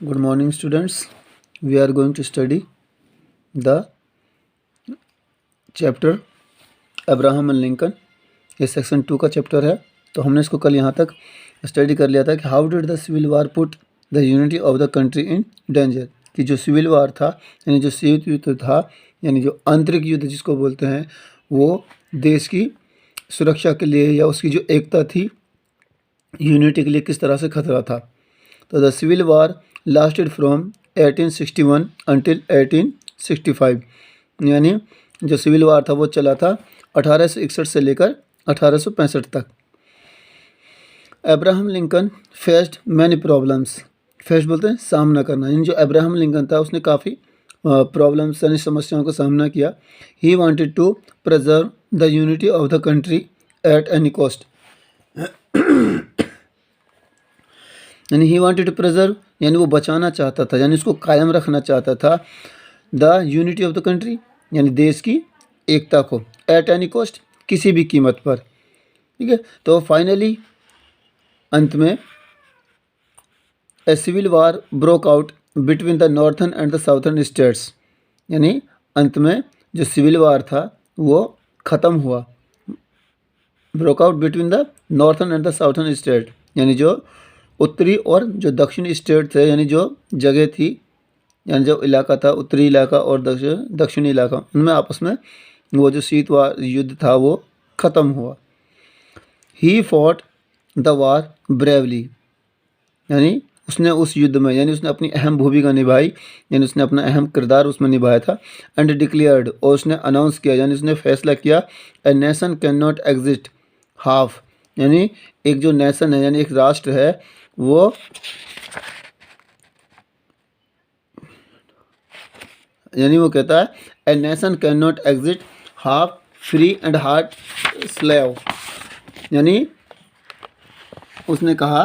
Good morning, students. We are going to study the chapter Abraham and Lincoln. ये section 2 का chapter है। तो हमने इसको कल यहाँ तक स्टडी कर लिया था कि how did the civil war put the unity of the country in danger, कि जो सिविल वार था यानी जो शीत युद्ध था यानी जो आंतरिक युद्ध जिसको बोलते हैं, वो देश की सुरक्षा के लिए या उसकी जो एकता थी, यूनिटी के लिए किस तरह से खतरा था। तो the civil war lasted from 1861 until 1865, यानी जो सिविल वार था वो चला था 1861 से लेकर 1865 तक। Abraham Lincoln faced many problems, faced बोलते हैं सामना करना, यानी जो अब्राहम लिंकन था उसने काफ़ी प्रॉब्लम्स यानी समस्याओं का सामना किया। He wanted to preserve the unity of the country at any cost, यानी ही वांटेड टू प्रिजर्व यानी वो बचाना चाहता था, यानी उसको कायम रखना चाहता था the unity of the country यानी देश की एकता को, एट एनी कॉस्ट किसी भी कीमत पर। ठीक है, तो फाइनली अंत में a civil war broke out between the northern and the southern states, यानी अंत में जो सिविल वार था वो ख़त्म हुआ। Broke out between the northern and the southern state, यानी जो उत्तरी और जो दक्षिणी स्टेट थे, यानी जो जगह थी यानी जो इलाका था, उत्तरी इलाका और दक्षिणी इलाका, उनमें आपस में वो जो शीत वार युद्ध था वो ख़त्म हुआ। He fought the war bravely, यानी उसने उस युद्ध में यानी उसने अपनी अहम भूमिका निभाई, यानी उसने अपना अहम किरदार उसमें निभाया था। एंड डिक्लेयर्ड, और उसने अनाउंस किया यानी उसने फैसला किया, a nation can not exist half, यानी एक जो नेशन है यानी एक राष्ट्र है वो यानी वो कहता है a nation can not exit half free and hard slave, यानी उसने कहा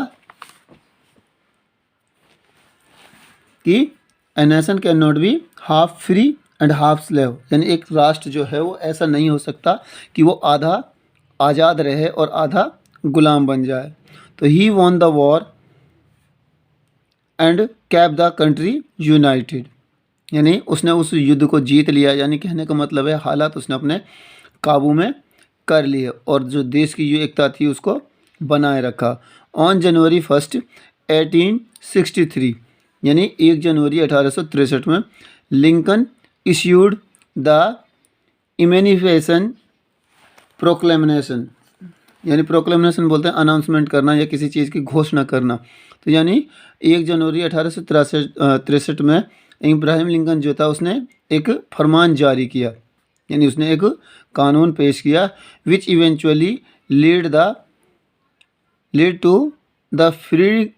कि a nation can not be half free and half slave, यानी एक राष्ट्र जो है वो ऐसा नहीं हो सकता कि वो आधा आज़ाद रहे और आधा गुलाम बन जाए। तो ही won the war and kept the country united, यानी उसने उस युद्ध को जीत लिया, यानी कहने का मतलब है हालात उसने अपने काबू में कर लिए और जो देश की जो एकता थी उसको बनाए रखा। ऑन जनवरी 1 1863, यानी 1 जनवरी 1863 में लिंकन इश्यूड द इमेनिफेशन प्रोक्लेमेशन, यानी प्रोक्लेमेशन बोलते हैं अनाउंसमेंट करना या किसी चीज़ की घोषणा करना। तो यानी 1 जनवरी 1863 में इब्राहिम लिंकन जो था उसने एक फरमान जारी किया, यानी उसने एक कानून पेश किया, which eventually lead to the free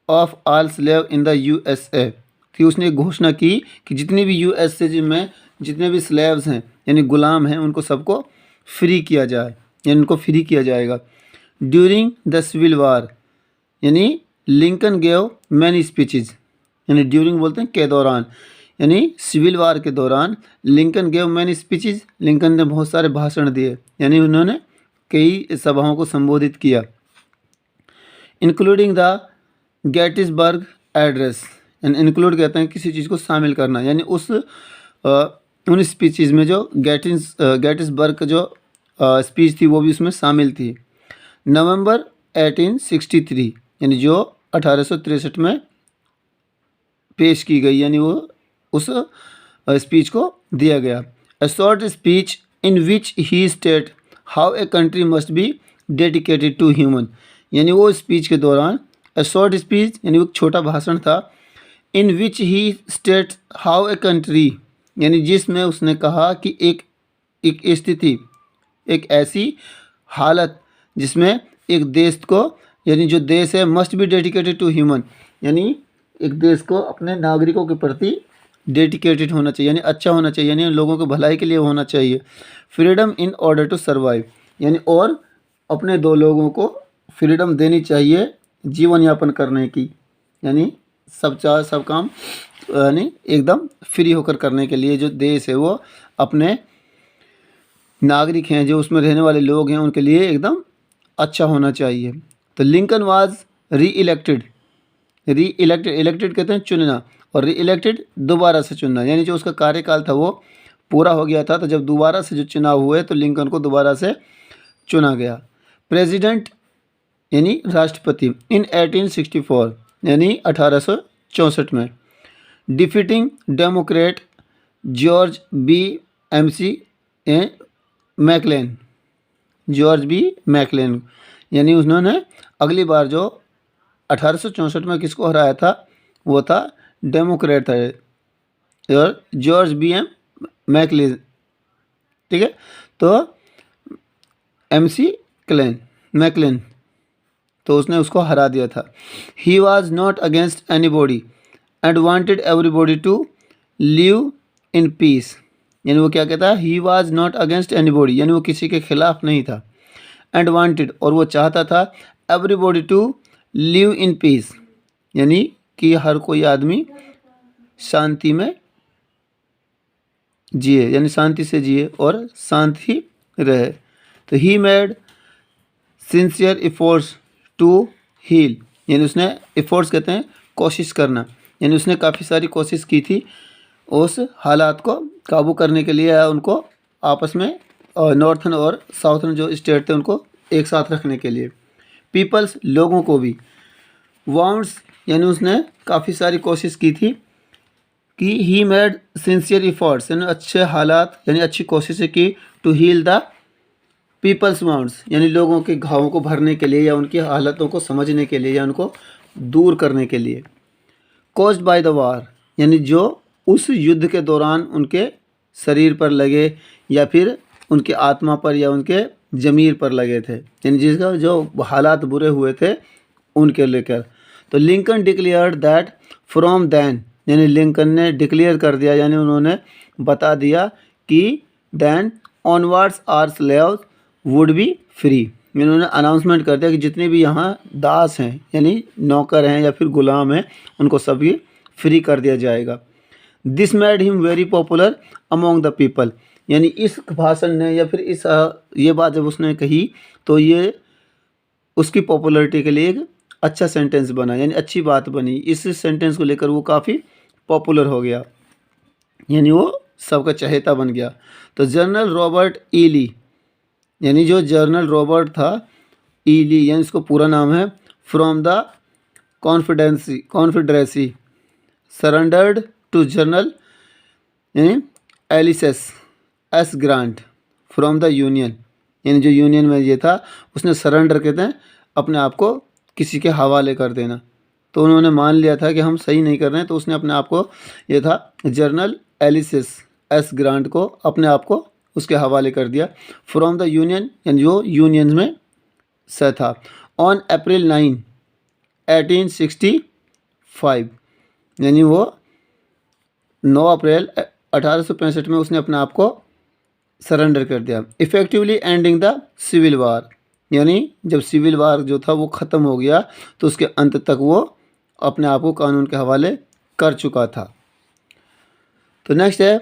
of all slave in the USA, कि उसने एक घोषणा की कि जितने भी यूएसए में जितने भी स्लेव्स हैं यानी गुलाम हैं उनको सबको फ्री किया जाए, यानी उनको फ्री किया जाएगा। ड्यूरिंग द सिविल वार, यानी लिंकन गेव मैनी स्पीचेज, यानी ड्यूरिंग बोलते हैं के दौरान, यानी सिविल वार के दौरान Lincoln gave many speeches, Lincoln ने बहुत सारे भाषण दिए, यानी उन्होंने कई सभाओं को संबोधित किया। इंक्लूडिंग द गेटिसबर्ग एड्रेस, यानी इंक्लूड कहते हैं किसी चीज़ को शामिल करना, यानी उन स्पीचेज में जो गेटिसबर्ग जो स्पीच थी वो भी उसमें शामिल थी। नवंबर 1863, यानी जो 1863 में पेश की गई, यानी वो उस स्पीच को दिया गया। A short speech in which he state how a country must be dedicated to human, यानी वो स्पीच के दौरान अ शॉर्ट स्पीच यानी वो एक छोटा भाषण था, इन which he state how a country, यानी जिसमें उसने कहा कि एक स्थिति एक ऐसी हालत जिसमें एक देश को यानी जो देश है must be dedicated to human, यानी एक देश को अपने नागरिकों के प्रति डेडिकेटेड होना चाहिए, यानी अच्छा होना चाहिए, यानी लोगों की भलाई के लिए होना चाहिए। Freedom in order to survive, यानी और अपने दो लोगों को फ्रीडम देनी चाहिए जीवन यापन करने की, यानी सब काम यानी एकदम फ्री होकर करने के लिए जो देश है वो अपने नागरिक हैं जो उसमें रहने वाले लोग हैं उनके लिए एकदम अच्छा होना चाहिए। तो लिंकन वाज री इलेक्टेड, री इलेक्टेड, इलेक्टेड कहते हैं चुनना, और री इलेक्टेड दोबारा से चुनना, यानी जो उसका कार्यकाल था वो पूरा हो गया था, तो जब दोबारा से जो चुनाव हुए तो लिंकन को दोबारा से चुना गया। प्रेसिडेंट यानी राष्ट्रपति इन 1864 यानी 1864 में, defeating democrat George B MC McClellan, George B McClellan, यानी उन्होंने अगली बार जो 1864 में किसको हराया था, वो था डेमोक्रेट था और जॉर्ज बी एम मैकलेन, ठीक है। तो एमसी मैकलेन, तो उसने उसको हरा दिया था। He was not against anybody and wanted everybody to live in peace, यानी वो क्या कहता है, he was not against anybody, यानी वो किसी के खिलाफ नहीं था, एंड वांटेड और वो चाहता था, everybody to live in peace, यानी कि हर कोई आदमी शांति में जिए, यानी शांति से जिए और शांति रहे। तो he made sincere efforts to heal, यानी उसने एफर्ट्स कहते हैं कोशिश करना, यानी उसने काफ़ी सारी कोशिश की थी उस हालात को काबू करने के लिए, या उनको आपस में नॉर्थन और साउथर्न जो स्टेट थे उनको एक साथ रखने के लिए। पीपल्स लोगों को भी, वाउंड्स यानी उसने काफ़ी सारी कोशिश की थी कि ही मेड सिंसियर एफर्ट्स, यानी अच्छे हालात यानी अच्छी कोशिशें की, to heal the people's wounds, यानी लोगों के घावों को भरने के लिए या उनकी हालतों को समझने के लिए या उनको दूर करने के लिए। कॉज्ड बाय द वार, यानी जो उस युद्ध के दौरान उनके शरीर पर लगे या फिर उनके आत्मा पर या उनके ज़मीर पर लगे थे, यानी जिसका जो हालात बुरे हुए थे उनके लेकर। तो Lincoln declared that from then, यानी लिंकन ने डिक्लेयर कर दिया, यानी उन्होंने बता दिया कि then onwards are slaves would be free, यानी उन्होंने अनाउंसमेंट कर दिया कि जितने भी यहाँ दास हैं यानी नौकर हैं या फिर गुलाम हैं उनको सभी फ्री कर दिया जाएगा। This made him very popular among the people, यानी इस भाषण ने या फिर इस ये बात जब उसने कही तो ये उसकी पॉपुलैरिटी के लिए एक अच्छा सेंटेंस बना, यानी अच्छी बात बनी। इस सेंटेंस को लेकर वो काफ़ी पॉपुलर हो गया, यानी वो सबका चहेता बन गया। तो जनरल रॉबर्ट ई ली, यानी जो जनरल रॉबर्ट था ई ली, यानी इसको पूरा नाम है, from the Confederacy surrendered to general यानी Ulysses S Grant from the Union, यानी जो यूनियन में ये था उसने सरेंडर कहते हैं अपने आप को किसी के हवाले कर देना, तो उन्होंने मान लिया था कि हम सही नहीं कर रहे हैं, तो उसने अपने आप को, ये था जनरल एलिसेस एस ग्रांट को, अपने आप को उसके हवाले कर दिया। फ्रॉम द यूनियन यानी जो यूनियन में से था। ऑन अप्रैल 9 1865, यानी वो 9 अप्रैल 1865 में उसने अपने आप को सरेंडर कर दिया। Effectively ending the civil war, यानी जब सिविल वार जो था वो ख़त्म हो गया तो उसके अंत तक वो अपने आप को कानून के हवाले कर चुका था। तो नेक्स्ट है,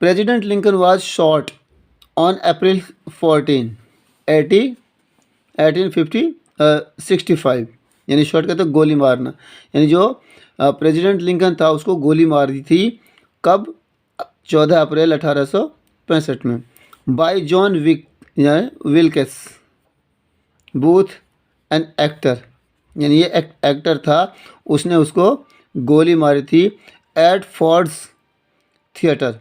president Lincoln was shot on April 14 1865, यानी शॉट कहते हैं गोली मारना, यानी जो प्रेसिडेंट लिंकन था उसको गोली मार दी थी कब, 14 अप्रैल 1865 में, by John Wilkes Booth an actor, यानी ये एक्टर था, उसने उसको गोली मारी थी at Ford's theatre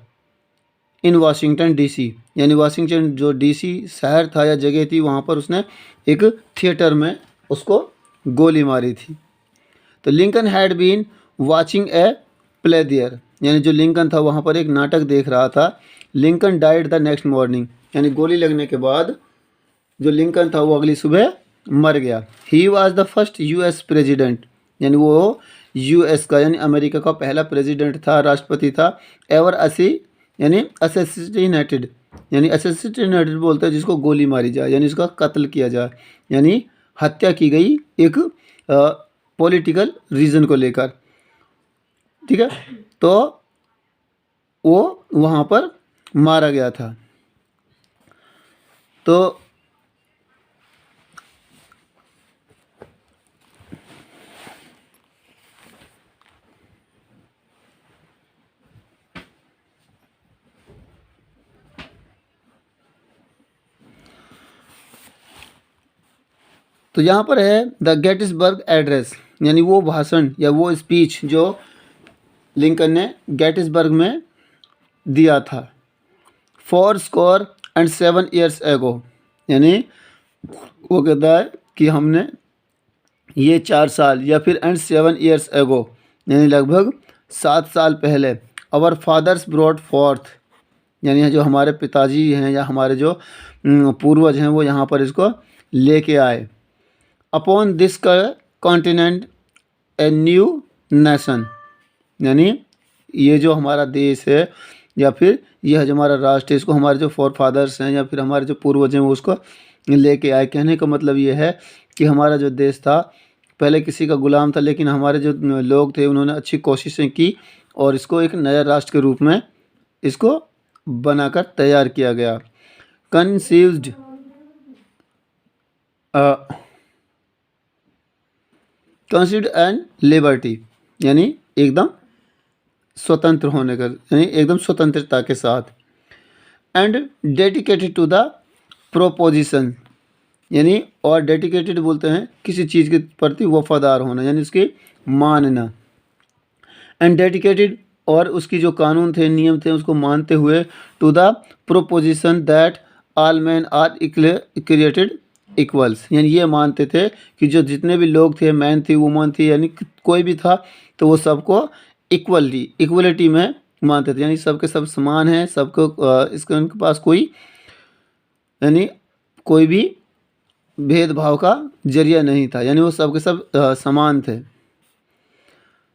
in Washington DC, यानी वाशिंगटन जो डीसी शहर था या जगह थी वहाँ पर उसने एक थिएटर में उसको गोली मारी थी। तो Lincoln had been watching a play there, यानी जो लिंकन था वहाँ पर एक नाटक देख रहा था। Lincoln died the next morning, यानी गोली लगने के बाद जो लिंकन था वो अगली सुबह मर गया। He was the first US president, यानी वो यूएस का यानी अमेरिका का पहला प्रेसिडेंट था, राष्ट्रपति था, एवर यानी असैसिनेटेड, यानी असैसिनेटेड बोलते हैं जिसको गोली मारी जाए, यानी इसका कत्ल किया जाए, यानी हत्या की गई एक पॉलिटिकल रीज़न को लेकर, ठीक है। तो वो वहाँ पर मारा गया था। तो तो यहाँ पर है द गेटिसबर्ग एड्रेस, यानी वो भाषण या वो स्पीच जो लिंकन ने गेटिसबर्ग में दिया था। 4 एगो, यानी वो कहता है कि हमने ये 4 साल या फिर एंड 7 ईयर्स एगो, यानी लगभग 7 साल पहले, आवर फादर्स ब्रॉट फॉर्थ, यानी जो हमारे पिताजी हैं या हमारे जो पूर्वज हैं वो यहाँ पर इसको लेके आए। Upon this continent a new nation, यानी ये जो हमारा देश है या फिर यह जो हमारा राष्ट्र है, इसको हमारे जो फोर फादर्स हैं या फिर हमारे जो पूर्वज हैं वो उसको लेके आए। कहने का मतलब ये है कि हमारा जो देश था पहले किसी का गुलाम था, लेकिन हमारे जो लोग थे उन्होंने अच्छी कोशिशें की और इसको एक नया राष्ट्र के रूप में इसको बनाकर तैयार किया गया। कंसीव्ड कंसीव्ड एंड लिबर्टी, यानी एकदम स्वतंत्र होने का, यानी एकदम स्वतंत्रता के साथ। And dedicated to the proposition, यानी और डेडिकेटेड बोलते हैं किसी चीज़ के प्रति वफादार होना, यानी उसकी मानना। एंड डेडिकेटेड, और उसकी जो कानून थे नियम थे उसको मानते हुए, to the proposition that all man are created equals, यानी ये मानते थे कि जो जितने भी लोग थे, मैन थी वुमन थी, यानी कोई भी था, तो वो सबको इक्वलिटी में मानते थे, यानी सबके सब समान हैं, सबको इसके उनके पास कोई यानी कोई भी भेदभाव का जरिया नहीं था, यानी वो सबके सब समान थे।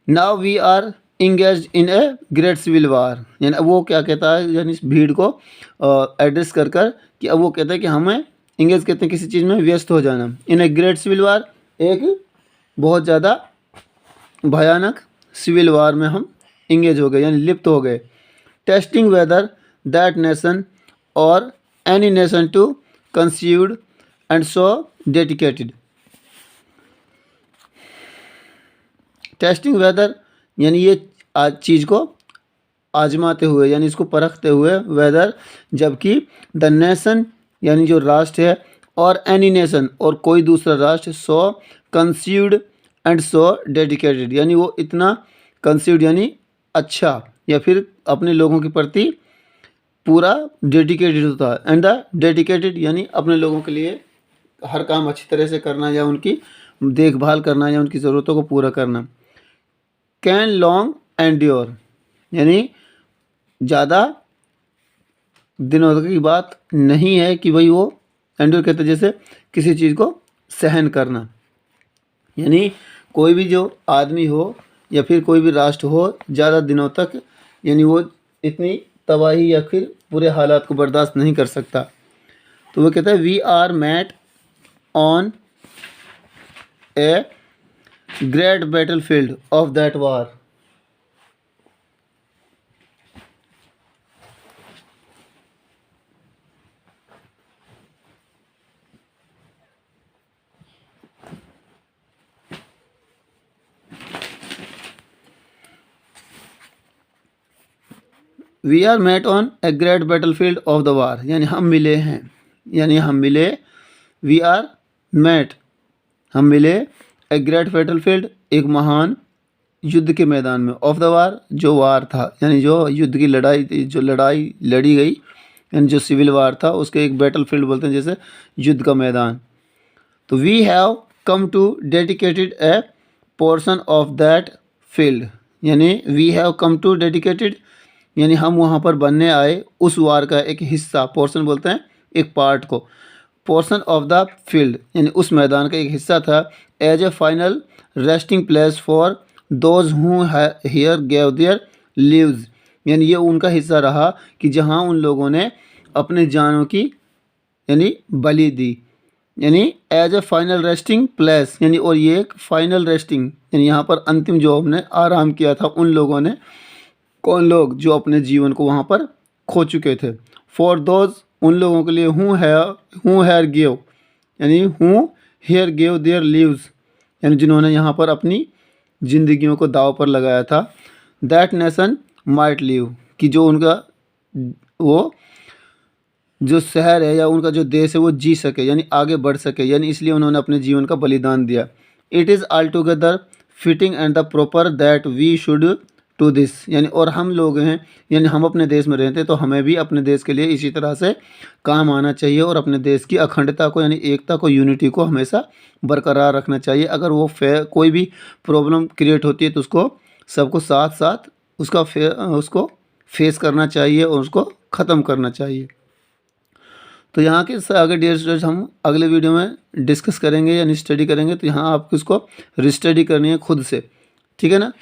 Now we are engage in a great civil war, यानी अब वो क्या कहता है, यानी इस भीड़ को एड्रेस कर कि अब वो कहता है कि हमें इंगेज कहते हैं किसी चीज़ में व्यस्त हो जाना। इन ए ग्रेट सिविल वार, एक बहुत ज़्यादा भयानक सिविल वार में हम इंगेज हो गए, यानी लिप्त हो गए। Testing whether that nation or any nation to conceived and so dedicated. Testing whether, यानी ये चीज़ को आजमाते हुए, यानी इसको परखते हुए, वेदर जबकि द नेशन, यानी जो राष्ट्र है, और एनी नेशन, और कोई दूसरा राष्ट्र, सो कंसीव्ड एंड सो डेडिकेटेड, यानी वो इतना कंसीव्ड यानी अच्छा या फिर अपने लोगों के प्रति पूरा डेडिकेटेड होता है। एंड द डेडिकेटेड, यानी अपने लोगों के लिए हर काम अच्छी तरह से करना या उनकी देखभाल करना या उनकी ज़रूरतों को पूरा करना। कैन लॉन्ग एंड्योर, यानी ज़्यादा दिनों तक की बात नहीं है कि भाई वो एंड्योर कहते जैसे किसी चीज़ को सहन करना, यानी कोई भी जो आदमी हो या फिर कोई भी राष्ट्र हो ज़्यादा दिनों तक, यानी वो इतनी तबाही या फिर बुरे हालात को बर्दाश्त नहीं कर सकता। तो वो कहता है we are met on a great battlefield of that war. We are met on a great battlefield of the war, यानी हम मिले हैं, यानी हम मिले, वी आर मेट, हम मिले, ए ग्रेट बैटल फील्ड, एक महान युद्ध के मैदान में, ऑफ द वार, जो वार था, यानी जो युद्ध की लड़ाई, जो लड़ाई लड़ी गई, यानी जो सिविल वार था उसके एक बैटल फील्ड बोलते हैं, जैसे युद्ध का मैदान। तो we have come to dedicated a portion of that field, यानी we have come to dedicated, यानी हम वहाँ पर बनने आए उस वार का एक हिस्सा, पोर्शन बोलते हैं एक पार्ट को, पोर्शन ऑफ द फील्ड, यानी उस मैदान का एक हिस्सा था, as a final resting place for those who here gave their lives, यानी ये उनका हिस्सा रहा कि जहाँ उन लोगों ने अपने जानों की यानी बलि दी, यानी as a final resting place, यानी और ये एक फाइनल रेस्टिंग, यानी यहाँ पर अंतिम जो हमने आराम किया था उन लोगों ने, कौन लोग, जो अपने जीवन को वहाँ पर खो चुके थे। फॉर दोज, उन लोगों के लिए, हु हेयर गेव, यानी who here gave their lives, यानी जिन्होंने यहाँ पर अपनी जिंदगियों को दाव पर लगाया था। दैट नेशन माइट लिव, कि जो उनका वो जो शहर है या उनका जो देश है वो जी सके, यानी आगे बढ़ सके, यानी इसलिए उन्होंने अपने जीवन का बलिदान दिया। It is altogether fitting and the proper that we should do this, यानी और हम लोग हैं, यानी हम अपने देश में रहते हैं तो हमें भी अपने देश के लिए इसी तरह से काम आना चाहिए और अपने देश की अखंडता को यानी एकता को, यूनिटी को हमेशा बरकरार रखना चाहिए। अगर वो कोई भी प्रॉब्लम क्रिएट होती है तो उसको सबको साथ साथ उसको फेस करना चाहिए और उसको ख़त्म करना चाहिए। तो यहाँ के आगे डियर स्टूडेंट्स हम अगले वीडियो में डिस्कस करेंगे यानी स्टडी करेंगे, तो यहाँ आपको इसको रिस्टडी करनी है खुद से, ठीक है ना।